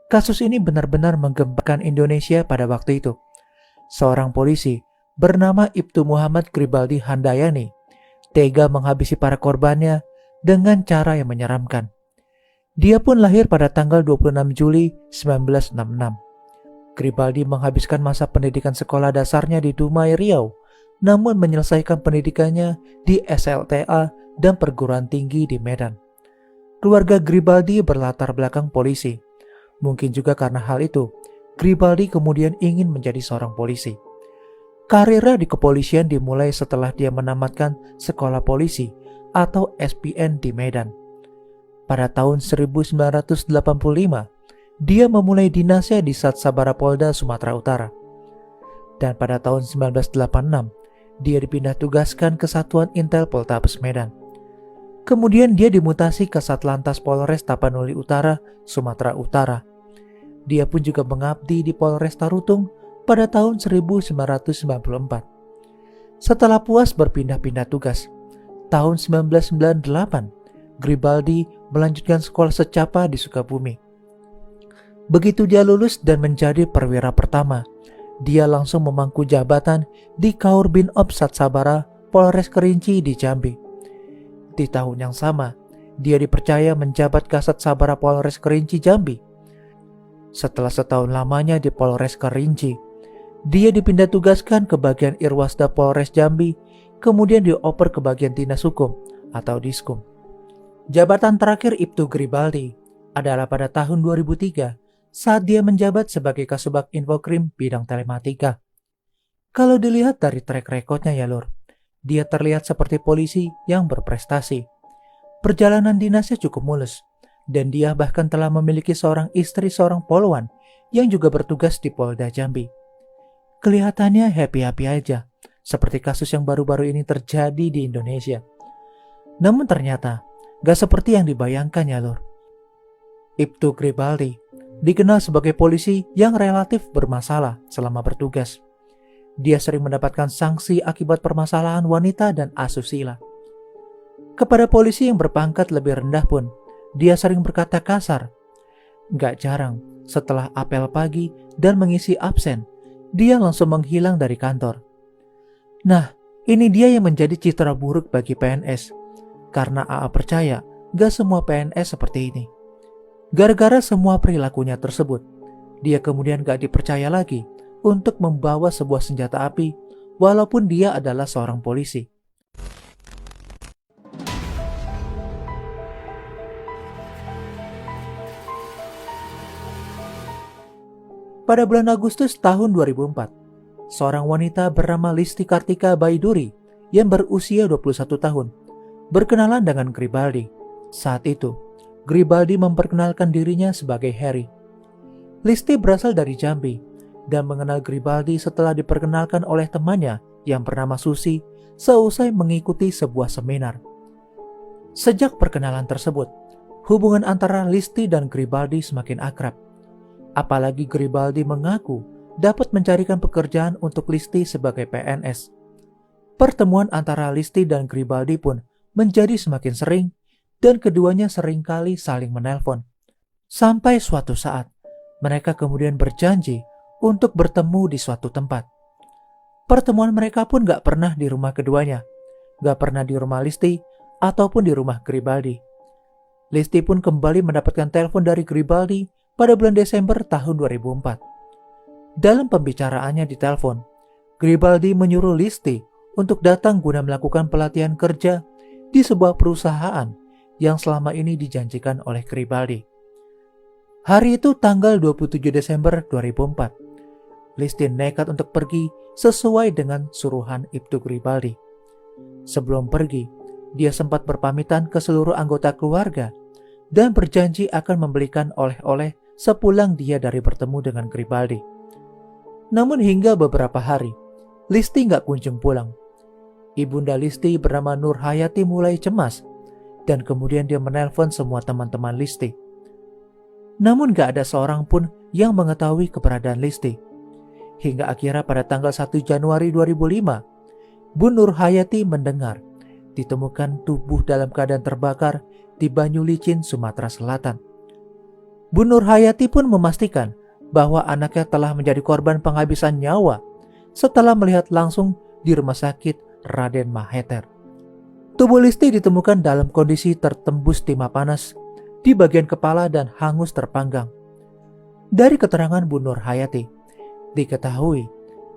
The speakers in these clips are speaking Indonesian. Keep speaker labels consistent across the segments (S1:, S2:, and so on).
S1: Kasus ini benar-benar menggemparkan Indonesia pada waktu itu. Seorang polisi bernama Ibtu Muhammad Gribaldi Handayani tega menghabisi para korbannya dengan cara yang menyeramkan. Dia pun lahir pada tanggal 26 Juli 1966. Gribaldi menghabiskan masa pendidikan sekolah dasarnya di Dumai, Riau, namun menyelesaikan pendidikannya di SLTA dan perguruan tinggi di Medan. Keluarga Gribaldi berlatar belakang polisi. Mungkin juga karena hal itu, Gribaldi kemudian ingin menjadi seorang polisi. Karirnya di kepolisian dimulai setelah dia menamatkan sekolah polisi atau SPN di Medan. Pada tahun 1985, dia memulai dinasnya di Sat Sabara Polda, Sumatera Utara. Dan pada tahun 1986, dia dipindah tugaskan ke Satuan Intel Poltabes Medan. Kemudian dia dimutasi ke Satlantas Polres Tapanuli Utara, Sumatera Utara. Dia pun juga mengabdi di Polres Tarutung pada tahun 1994. Setelah puas berpindah-pindah tugas, tahun 1998, Gribaldi melanjutkan sekolah secapa di Sukabumi. Begitu dia lulus dan menjadi perwira pertama, dia langsung memangku jabatan di Kaur Binob Sat Sabara Polres Kerinci di Jambi. Di tahun yang sama, dia dipercaya menjabat Kasat Sabara Polres Kerinci Jambi. Setelah setahun lamanya di Polres Kerinci, dia dipindah tugaskan ke bagian Irwasda Polres Jambi, kemudian dioper ke bagian Dinas Hukum atau Diskum. Jabatan terakhir Ibtu Gribaldi adalah pada tahun 2003 saat dia menjabat sebagai Kasubag Infokrim bidang telematika. Kalau dilihat dari track recordnya ya lur, dia terlihat seperti polisi yang berprestasi. Perjalanan dinasnya cukup mulus, dan dia bahkan telah memiliki seorang istri seorang polwan yang juga bertugas di Polda Jambi. Kelihatannya happy-happy aja, seperti kasus yang baru-baru ini terjadi di Indonesia. Namun ternyata, gak seperti yang dibayangkan ya lur. Ibtu Gribaldi dikenal sebagai polisi yang relatif bermasalah selama bertugas. Dia sering mendapatkan sanksi akibat permasalahan wanita dan asusila. Kepada polisi yang berpangkat lebih rendah pun, dia sering berkata kasar. Gak jarang, setelah apel pagi dan mengisi absen, dia langsung menghilang dari kantor. Nah, ini dia yang menjadi citra buruk bagi PNS. Karena AA percaya, gak semua PNS seperti ini. Gara-gara semua perilakunya tersebut, dia kemudian gak dipercaya lagi untuk membawa sebuah senjata api walaupun dia adalah seorang polisi. Pada bulan Agustus tahun 2004, seorang wanita bernama Listi Kartika Baiduri yang berusia 21 tahun berkenalan dengan Gribaldi. Saat itu, Gribaldi memperkenalkan dirinya sebagai Harry. Listi berasal dari Jambi dan mengenal Gribaldi setelah diperkenalkan oleh temannya yang bernama Susi seusai mengikuti sebuah seminar. Sejak perkenalan tersebut, hubungan antara Listi dan Gribaldi semakin akrab. Apalagi Gribaldi mengaku dapat mencarikan pekerjaan untuk Listi sebagai PNS. Pertemuan antara Listi dan Gribaldi pun menjadi semakin sering dan keduanya seringkali saling menelpon. Sampai suatu saat, mereka kemudian berjanji untuk bertemu di suatu tempat. Pertemuan mereka pun gak pernah di rumah keduanya, gak pernah di rumah Listi ataupun di rumah Gribaldi. Listi pun kembali mendapatkan telepon dari Gribaldi pada bulan Desember tahun 2004. Dalam pembicaraannya di telepon, Gribaldi menyuruh Listi untuk datang guna melakukan pelatihan kerja di sebuah perusahaan yang selama ini dijanjikan oleh Gribaldi. Hari itu tanggal 27 Desember 2004. Listi nekat untuk pergi sesuai dengan suruhan Ibtu Gribaldi. Sebelum pergi, dia sempat berpamitan ke seluruh anggota keluarga dan berjanji akan membelikan oleh-oleh sepulang dia dari bertemu dengan Gribaldi. Namun hingga beberapa hari, Listi gak kunjung pulang. Ibunda Listi bernama Nur Hayati mulai cemas dan kemudian dia menelpon semua teman-teman Listi. Namun gak ada seorang pun yang mengetahui keberadaan Listi. Hingga akhirnya pada tanggal 1 Januari 2005, Bu Nur Hayati mendengar ditemukan tubuh dalam keadaan terbakar di Banyu Licin, Sumatera Selatan. Bu Nur Hayati pun memastikan bahwa anaknya telah menjadi korban penghabisan nyawa setelah melihat langsung di rumah sakit Raden Maheter. Tubuh Listi ditemukan dalam kondisi tertembus timah panas di bagian kepala dan hangus terpanggang. Dari keterangan Bu Nur Hayati, diketahui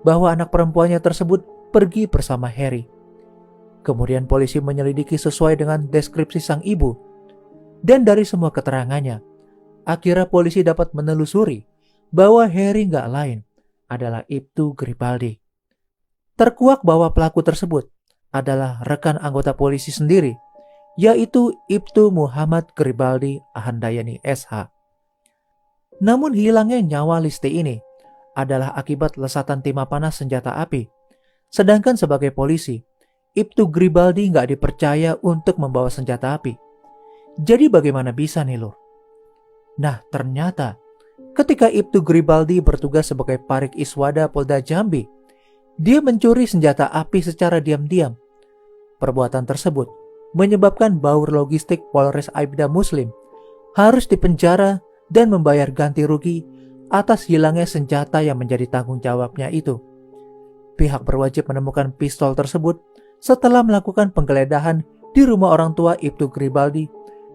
S1: bahwa anak perempuannya tersebut pergi bersama Heri. Kemudian polisi menyelidiki sesuai dengan deskripsi sang ibu. Dan dari semua keterangannya, akhirnya polisi dapat menelusuri bahwa Heri nggak lain adalah Ibtu Gribaldi. Terkuak bahwa pelaku tersebut adalah rekan anggota polisi sendiri, yaitu Ibtu Muhammad Gribaldi Handayani SH. Namun hilangnya nyawa Listi ini adalah akibat lesatan timah panas senjata api. Sedangkan sebagai polisi, Ibtu Gribaldi nggak dipercaya untuk membawa senjata api. Jadi bagaimana bisa nih Lur? Nah ternyata ketika Ibtu Gribaldi bertugas sebagai Parik Iswada Polda Jambi, dia mencuri senjata api secara diam-diam. Perbuatan tersebut menyebabkan Baur Logistik Polres Aibda Muslim harus dipenjara dan membayar ganti rugi atas hilangnya senjata yang menjadi tanggung jawabnya itu. Pihak berwajib menemukan pistol tersebut setelah melakukan penggeledahan di rumah orang tua Ibtu Gribaldi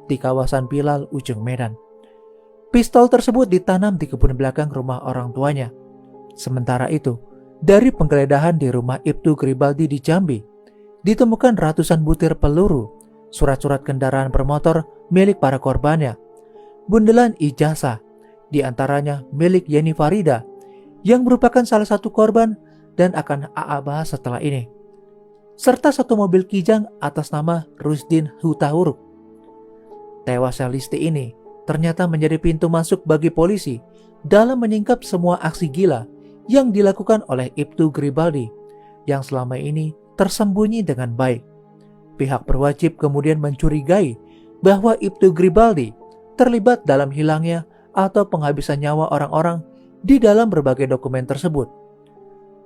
S1: di kawasan Pilal, Ujung Medan. Pistol tersebut ditanam di kebun belakang rumah orang tuanya. Sementara itu, dari penggeledahan di rumah Ibtu Gribaldi di Jambi, ditemukan ratusan butir peluru, surat-surat kendaraan bermotor milik para korbannya, bundelan ijazah, di antaranya milik Yeni Farida, yang merupakan salah satu korban dan akan AA bahas setelah ini, serta satu mobil kijang atas nama Rusdin Hutahuruk. Tewasnya Listi ini ternyata menjadi pintu masuk bagi polisi dalam menyingkap semua aksi gila yang dilakukan oleh Ibtu Gribaldi yang selama ini tersembunyi dengan baik. Pihak berwajib kemudian mencurigai bahwa Ibtu Gribaldi terlibat dalam hilangnya atau penghabisan nyawa orang-orang di dalam berbagai dokumen tersebut.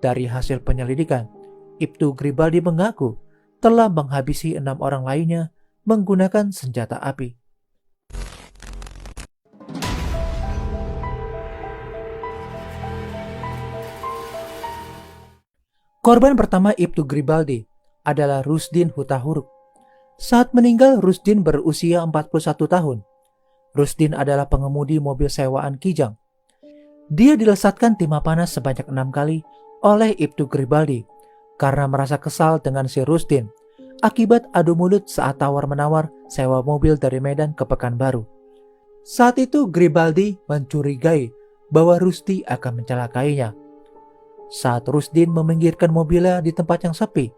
S1: Dari hasil penyelidikan, Ibtu Gribaldi mengaku telah menghabisi 6 orang lainnya menggunakan senjata api. Korban pertama Ibtu Gribaldi adalah Rusdin Hutahuruk. Saat meninggal, Rusdin berusia 41 tahun. Rusdin adalah pengemudi mobil sewaan kijang. Dia dilesatkan timah panas sebanyak 6 kali oleh Ibtu Gribaldi karena merasa kesal dengan si Rusdin akibat adu mulut saat tawar-menawar sewa mobil dari Medan ke Pekanbaru. Saat itu Gribaldi mencurigai bahwa Rusdi akan mencelakainya. Saat Rusdin meminggirkan mobilnya di tempat yang sepi,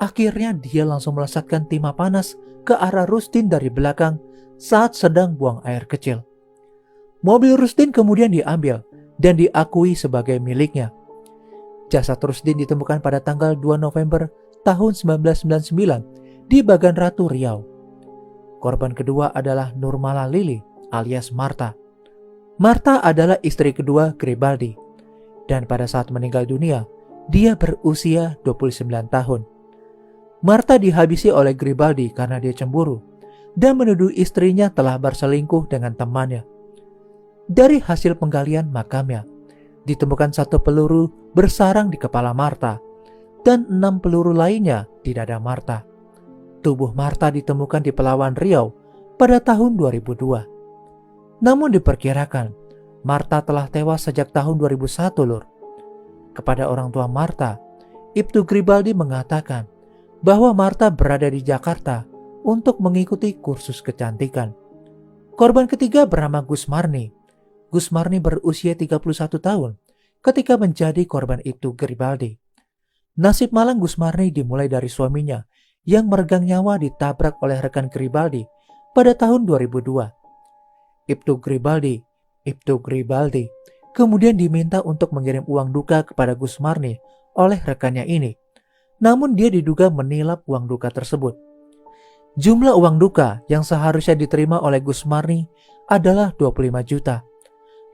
S1: akhirnya dia langsung melesatkan timah panas ke arah Rusdin dari belakang saat sedang buang air kecil. Mobil Rusdin kemudian diambil dan diakui sebagai miliknya. Jasad Rusdin ditemukan pada tanggal 2 November tahun 1999 di Bagan Ratu, Riau. Korban kedua adalah Nurmala Lili alias Marta. Marta adalah istri kedua Gribaldi. Dan pada saat meninggal dunia, dia berusia 29 tahun. Marta dihabisi oleh Gribaldi karena dia cemburu dan menuduh istrinya telah berselingkuh dengan temannya. Dari hasil penggalian makamnya, ditemukan 1 peluru bersarang di kepala Marta dan 6 peluru lainnya di dada Marta. Tubuh Marta ditemukan di Pelawan, Riau pada tahun 2002. Namun diperkirakan Marta telah tewas sejak tahun 2001 Lur. Kepada orang tua Marta, Ibtu Gribaldi mengatakan bahwa Marta berada di Jakarta untuk mengikuti kursus kecantikan. Korban ketiga bernama Gus Marni. Gus Marni berusia 31 tahun ketika menjadi korban Ibtu Gribaldi. Nasib malang Gus Marni dimulai dari suaminya yang meregang nyawa ditabrak oleh rekan Gribaldi pada tahun 2002. Ibtu Gribaldi kemudian diminta untuk mengirim uang duka kepada Gus Marni oleh rekannya ini. Namun dia diduga menilap uang duka tersebut. Jumlah uang duka yang seharusnya diterima oleh Gus Marni adalah 25 juta.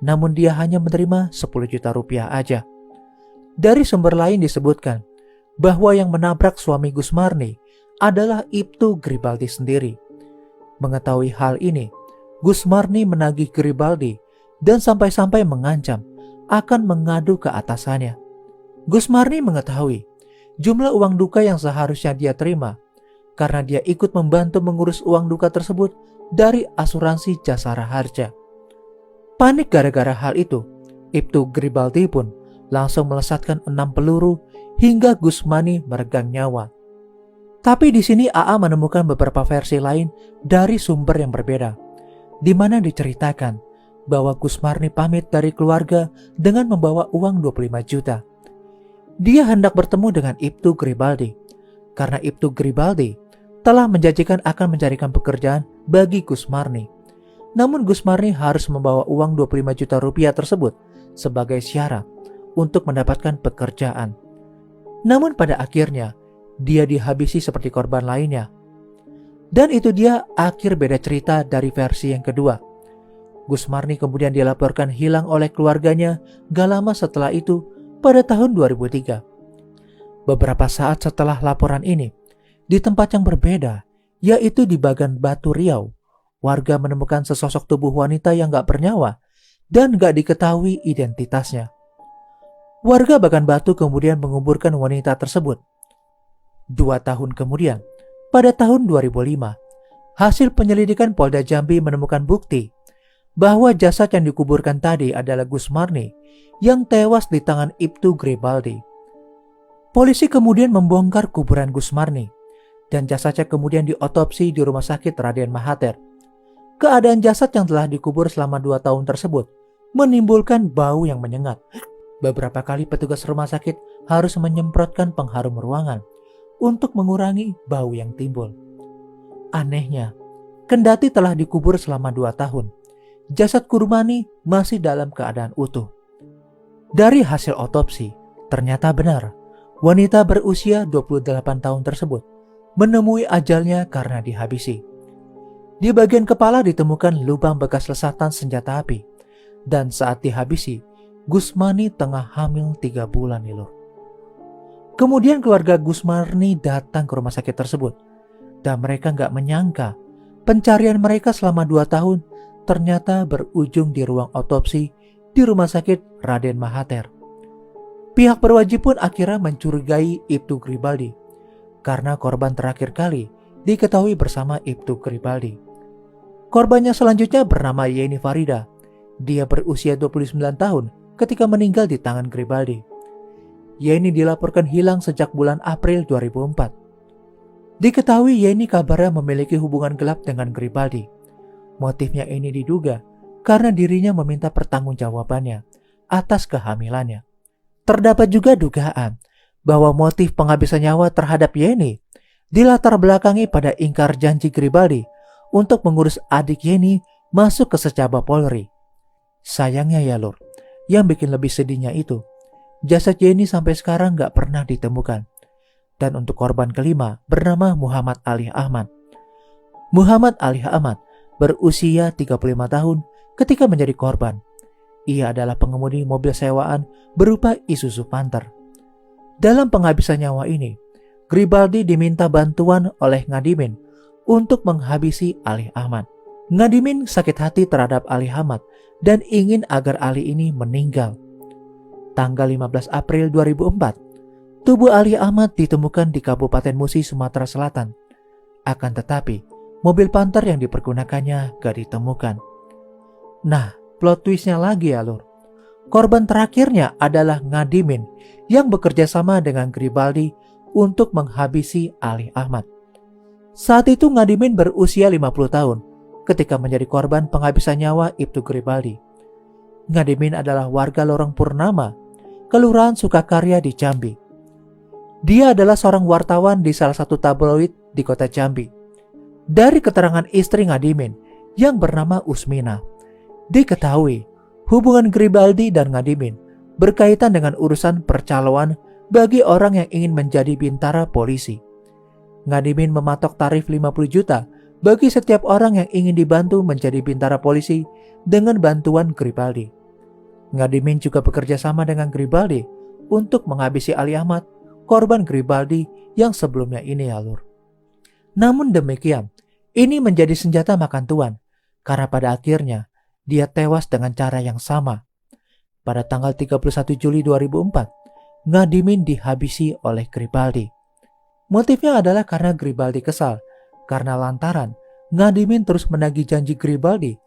S1: Namun dia hanya menerima 10 juta rupiah aja. Dari sumber lain disebutkan bahwa yang menabrak suami Gus Marni adalah Ibtu Gribaldi sendiri. Mengetahui hal ini, Gusmarni menagih Garibaldi dan sampai-sampai mengancam akan mengadu ke atasannya. Gusmarni mengetahui jumlah uang duka yang seharusnya dia terima karena dia ikut membantu mengurus uang duka tersebut dari asuransi Jasara Harja. Panik gara-gara hal itu, Ibtu Garibaldi pun langsung melesatkan 6 peluru hingga Gusmarni meregang nyawa. Tapi di sini AA menemukan beberapa versi lain dari sumber yang berbeda, di mana diceritakan bahwa Gusmarni pamit dari keluarga dengan membawa uang 25 juta. Dia hendak bertemu dengan Ibtu Garibaldi, karena Ibtu Garibaldi telah menjanjikan akan mencarikan pekerjaan bagi Gusmarni. Namun Gusmarni harus membawa uang 25 juta rupiah tersebut sebagai syarat untuk mendapatkan pekerjaan. Namun pada akhirnya, dia dihabisi seperti korban lainnya. Dan itu dia akhir beda cerita dari versi yang kedua. Gusmarni kemudian dilaporkan hilang oleh keluarganya gak lama setelah itu pada tahun 2003. Beberapa saat setelah laporan ini, di tempat yang berbeda, yaitu di Bagan Batu Riau, warga menemukan sesosok tubuh wanita yang gak bernyawa dan gak diketahui identitasnya. Warga Bagan Batu kemudian menguburkan wanita tersebut. 2 tahun kemudian, pada tahun 2005, hasil penyelidikan Polda Jambi menemukan bukti bahwa jasad yang dikuburkan tadi adalah Gusmarni yang tewas di tangan Ibtu Garibaldi. Polisi kemudian membongkar kuburan Gusmarni dan jasadnya kemudian diotopsi di Rumah Sakit Raden Mahathir. Keadaan jasad yang telah dikubur selama 2 tahun tersebut menimbulkan bau yang menyengat. Beberapa kali petugas rumah sakit harus menyemprotkan pengharum ruangan untuk mengurangi bau yang timbul. Anehnya, kendati telah dikubur selama 2 tahun, jasad Gusmarni masih dalam keadaan utuh. Dari hasil otopsi, ternyata benar, wanita berusia 28 tahun tersebut menemui ajalnya karena dihabisi. Di bagian kepala ditemukan lubang bekas lesatan senjata api, dan saat dihabisi, Gusmarni tengah hamil 3 bulan, Lur. Kemudian keluarga Gusmarni datang ke rumah sakit tersebut, dan mereka gak menyangka pencarian mereka selama 2 tahun ternyata berujung di ruang otopsi di Rumah Sakit Raden Mahathir. Pihak berwajib pun akhirnya mencurigai Ibtu Garibaldi, karena korban terakhir kali diketahui bersama Ibtu Garibaldi. Korbannya selanjutnya bernama Yeni Farida. Dia berusia 29 tahun ketika meninggal di tangan Garibaldi. Yeni dilaporkan hilang sejak bulan April 2004. Diketahui Yeni kabarnya memiliki hubungan gelap dengan Garibaldi. Motifnya ini diduga karena dirinya meminta pertanggungjawabannya atas kehamilannya. Terdapat juga dugaan bahwa motif penghabisan nyawa terhadap Yeni dilatar belakangi pada ingkar janji Garibaldi untuk mengurus adik Yeni masuk ke secaba Polri. Sayangnya ya Lur, yang bikin lebih sedihnya itu, jasad Yeni sampai sekarang gak pernah ditemukan. Dan untuk korban kelima bernama Muhammad Ali Ahmad. Muhammad Ali Ahmad berusia 35 tahun ketika menjadi korban. Ia adalah pengemudi mobil sewaan berupa Isuzu Panther. Dalam penghabisan nyawa ini, Garibaldi diminta bantuan oleh Ngadimin untuk menghabisi Ali Ahmad. Ngadimin sakit hati terhadap Ali Ahmad dan ingin agar Ali ini meninggal. Tanggal 15 April 2004, tubuh Ali Ahmad ditemukan di Kabupaten Musi, Sumatera Selatan. Akan tetapi, mobil Panther yang dipergunakannya gak ditemukan. Nah, plot twistnya lagi ya Lur. Korban terakhirnya adalah Ngadimin yang bekerja sama dengan Garibaldi untuk menghabisi Ali Ahmad. Saat itu Ngadimin berusia 50 tahun ketika menjadi korban penghabisan nyawa Ibtu Garibaldi. Ngadimin adalah warga Lorong Purnama, Kelurahan Sukakarya di Jambi. Dia adalah seorang wartawan di salah satu tabloid di kota Jambi. Dari keterangan istri Ngadimin yang bernama Usmina, diketahui hubungan Garibaldi dan Ngadimin berkaitan dengan urusan percaloan bagi orang yang ingin menjadi bintara polisi. Ngadimin mematok tarif 50 juta bagi setiap orang yang ingin dibantu menjadi bintara polisi dengan bantuan Garibaldi. Ngadimin juga bekerja sama dengan Garibaldi untuk menghabisi Ali Ahmad, korban Garibaldi yang sebelumnya ini ya Lur. Namun demikian, ini menjadi senjata makan tuan karena pada akhirnya dia tewas dengan cara yang sama. Pada tanggal 31 Juli 2004, Ngadimin dihabisi oleh Gribaldi. Motifnya adalah karena Gribaldi kesal, karena lantaran Ngadimin terus menagih janji Gribaldi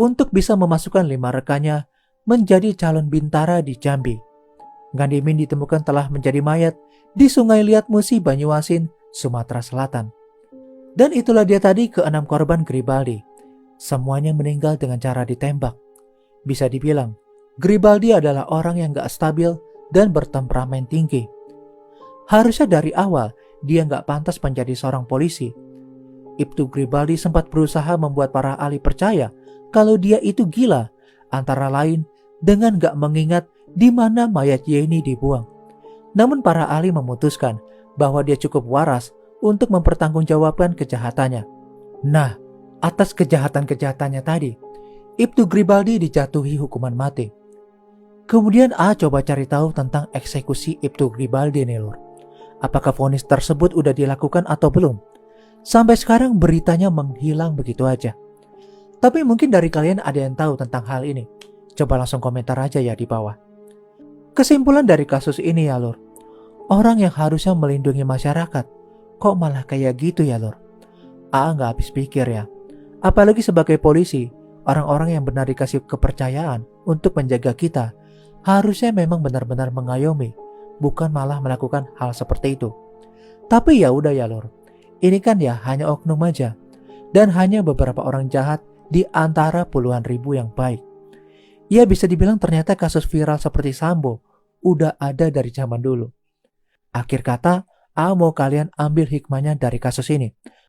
S1: untuk bisa memasukkan 5 rekannya menjadi calon bintara di Jambi. Ngadimin ditemukan telah menjadi mayat di Sungai Liat Musi, Banyuasin, Sumatera Selatan. Dan itulah dia tadi ke-6 korban Gribaldi. Semuanya meninggal dengan cara ditembak. Bisa dibilang, Gribaldi adalah orang yang gak stabil dan bertemperamen tinggi. Harusnya dari awal dia gak pantas menjadi seorang polisi. Ibtu Gribaldi sempat berusaha membuat para ahli percaya kalau dia itu gila, antara lain dengan gak mengingat di mana mayat Yeni dibuang. Namun para ahli memutuskan bahwa dia cukup waras untuk mempertanggungjawabkan kejahatannya. Nah, atas kejahatan-kejahatannya tadi, Ibtu Gribaldi dijatuhi hukuman mati. Kemudian A coba cari tahu tentang eksekusi Ibtu Gribaldi nih lur. Apakah vonis tersebut udah dilakukan atau belum? Sampai sekarang beritanya menghilang begitu aja. Tapi mungkin dari kalian ada yang tahu tentang hal ini. Coba langsung komentar aja ya di bawah. Kesimpulan dari kasus ini ya lur, orang yang harusnya melindungi masyarakat, kok malah kayak gitu ya lur? Nggak habis pikir ya. Apalagi sebagai polisi, orang-orang yang benar dikasih kepercayaan untuk menjaga kita, harusnya memang benar-benar mengayomi, bukan malah melakukan hal seperti itu. Tapi ya udah ya lur, ini kan ya hanya oknum aja, dan hanya beberapa orang jahat di antara puluhan ribu yang baik. Ya bisa dibilang ternyata kasus viral seperti Sambo udah ada dari zaman dulu. Akhir kata, mau kalian ambil hikmahnya dari kasus ini.